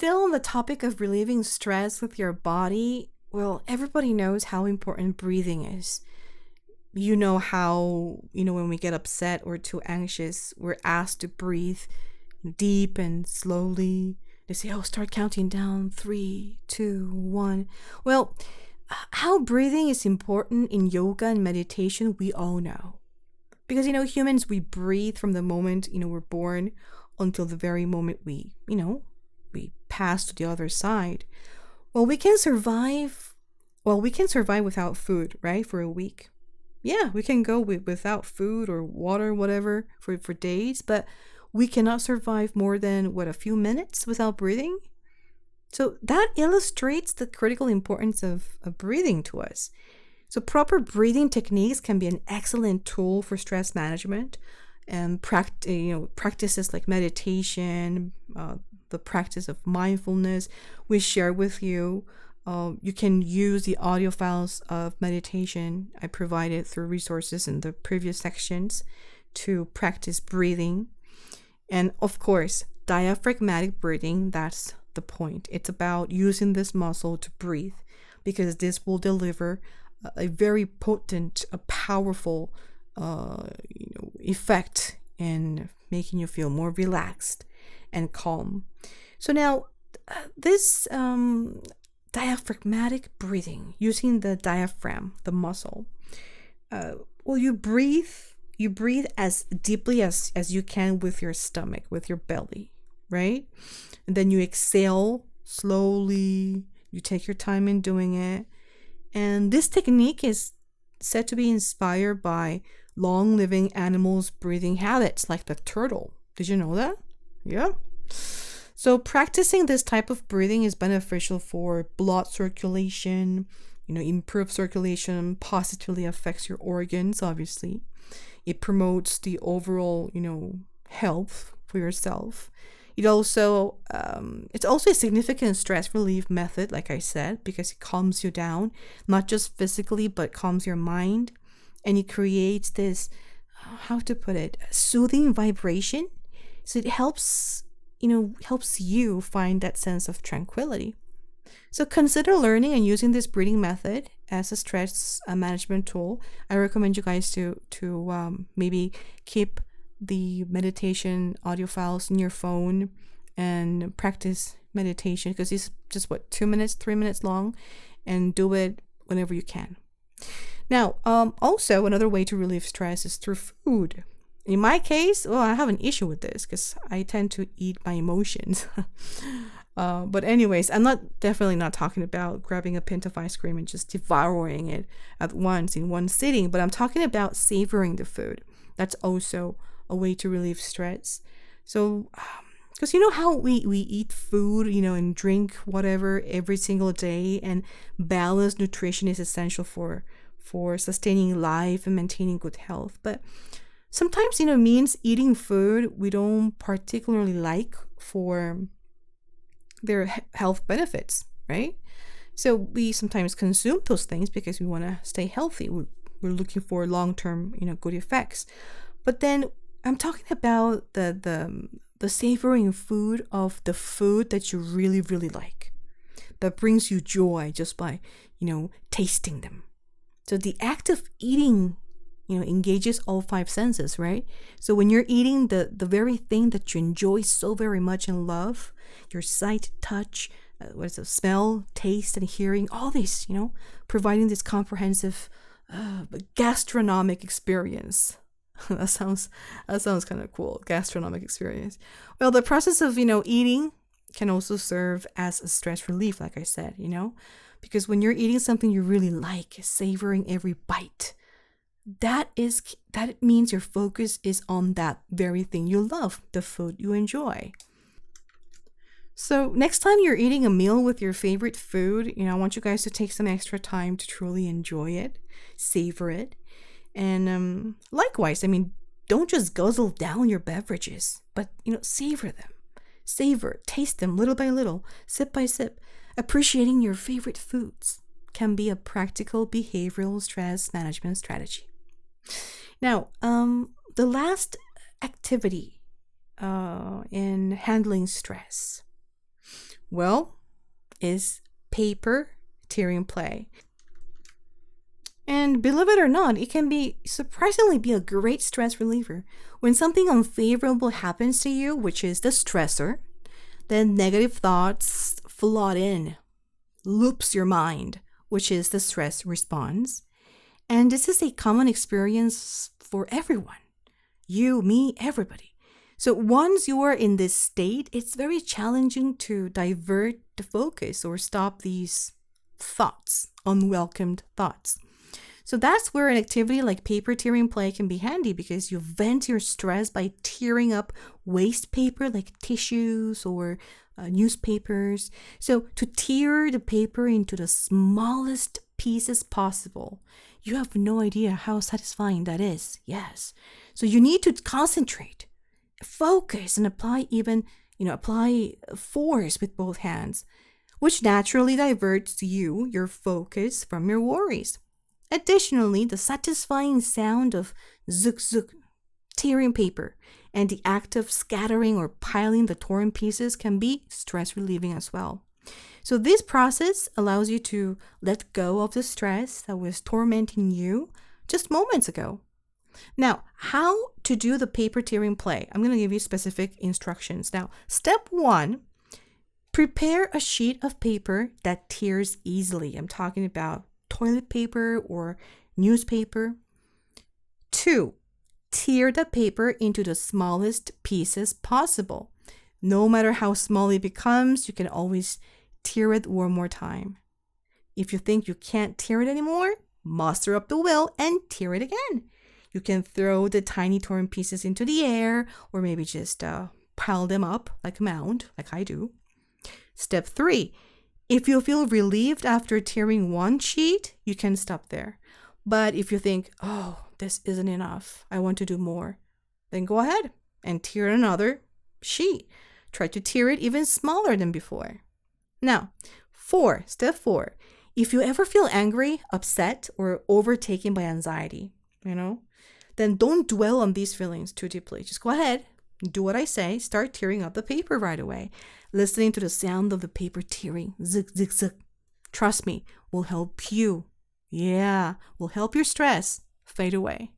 Still on the topic of relieving stress with your body, well, everybody knows how important breathing is. You know how, when we get upset or too anxious, we're asked to breathe deep and slowly. They say, oh, start counting down 3, 2, 1. Well, how breathing is important in yoga and meditation, we all know. Because, humans, we breathe from the moment, we're born until the very moment we pass to the other side. Well, we can survive. Well, we can survive without food, right? For a week. Yeah, we can go without food or water, whatever, for days, but we cannot survive more than, a few minutes without breathing? So that illustrates the critical importance of breathing to us. So proper breathing techniques can be an excellent tool for stress management, and practices like meditation, the practice of mindfulness we share with you. You can use the audio files of meditation I provided through resources in the previous sections to practice breathing. And of course, diaphragmatic breathing, that's the point. It's about using this muscle to breathe, because this will deliver a very potent, a powerful effect in making you feel more relaxed and calm. So now, this diaphragmatic breathing, using the diaphragm, the muscle, you breathe as deeply as you can with your stomach, with your belly, right? And then you exhale slowly. You take your time in doing it. And this technique is said to be inspired by long-living animals' breathing habits, like the turtle. Did you know that? Yeah. So practicing this type of breathing is beneficial for blood circulation. Improved circulation positively affects your organs, obviously. It promotes the overall, health for yourself. It's also a significant stress relief method, like I said, because it calms you down, not just physically, but calms your mind. And it creates this, how to put it, soothing vibration. So it helps you find that sense of tranquility. So consider learning and using this breathing method as a stress management tool. I recommend you guys to maybe keep the meditation audio files in your phone and practice meditation, because it's just 2 minutes, 3 minutes long, and do it whenever you can. Now, also another way to relieve stress is through food. In my case, I have an issue with this because I tend to eat my emotions. But anyways, I'm definitely not talking about grabbing a pint of ice cream and just devouring it at once in one sitting, but I'm talking about savoring the food. That's also a way to relieve stress. So, because how we eat food, and drink whatever every single day, and balanced nutrition is essential for sustaining life and maintaining good health. But sometimes, means eating food we don't particularly like for their health benefits, right? So we sometimes consume those things because we want to stay healthy. We're looking for long-term, good effects. But then I'm talking about the savoring food of the food that you really, really like, that brings you joy just by, tasting them. So the act of eating, engages all 5 senses, right? So when you're eating the very thing that you enjoy so very much and love, your sight, touch, smell, taste, and hearing, all these, providing this comprehensive gastronomic experience. that sounds kind of cool, gastronomic experience. Well, the process of, eating can also serve as a stress relief, like I said, because when you're eating something you really like, savoring every bite, that means your focus is on that very thing you love, the food you enjoy. So next time you're eating a meal with your favorite food, I want you guys to take some extra time to truly enjoy it, savor it. And likewise, don't just guzzle down your beverages, but, savor them. Savor, taste them little by little, sip by sip. Appreciating your favorite foods can be a practical behavioral stress management strategy. Now, the last activity in handling stress Well, is paper tearing play. And believe it or not, it can be surprisingly be a great stress reliever. When something unfavorable happens to you, which is the stressor, then negative thoughts flood in, loops your mind, which is the stress response. And this is a common experience for everyone. You, me, everybody. So once you are in this state, it's very challenging to divert the focus or stop these thoughts, unwelcomed thoughts. So that's where an activity like paper tearing play can be handy, because you vent your stress by tearing up waste paper like tissues or newspapers. So to tear the paper into the smallest pieces possible, you have no idea how satisfying that is. Yes. So you need to concentrate, focus, and apply force with both hands, which naturally diverts your focus from your worries. Additionally, the satisfying sound of zuk zuk, tearing paper, and the act of scattering or piling the torn pieces can be stress relieving as well. So this process allows you to let go of the stress that was tormenting you just moments ago. Now, how to do the paper tearing play? I'm going to give you specific instructions. Now, step 1, prepare a sheet of paper that tears easily. I'm talking about toilet paper or newspaper. 2, tear the paper into the smallest pieces possible. No matter how small it becomes, you can always tear it one more time. If you think you can't tear it anymore, muster up the will and tear it again. You can throw the tiny torn pieces into the air, or maybe just pile them up like a mound, like I do. Step 3, if you feel relieved after tearing one sheet, you can stop there. But if you think, oh, this isn't enough, I want to do more, then go ahead and tear another sheet. Try to tear it even smaller than before. Now, step 4, if you ever feel angry, upset, or overtaken by anxiety, then don't dwell on these feelings too deeply. Just go ahead, do what I say, start tearing up the paper right away. Listening to the sound of the paper tearing, zig, zig, zig, trust me, will help you. Yeah, will help your stress fade away.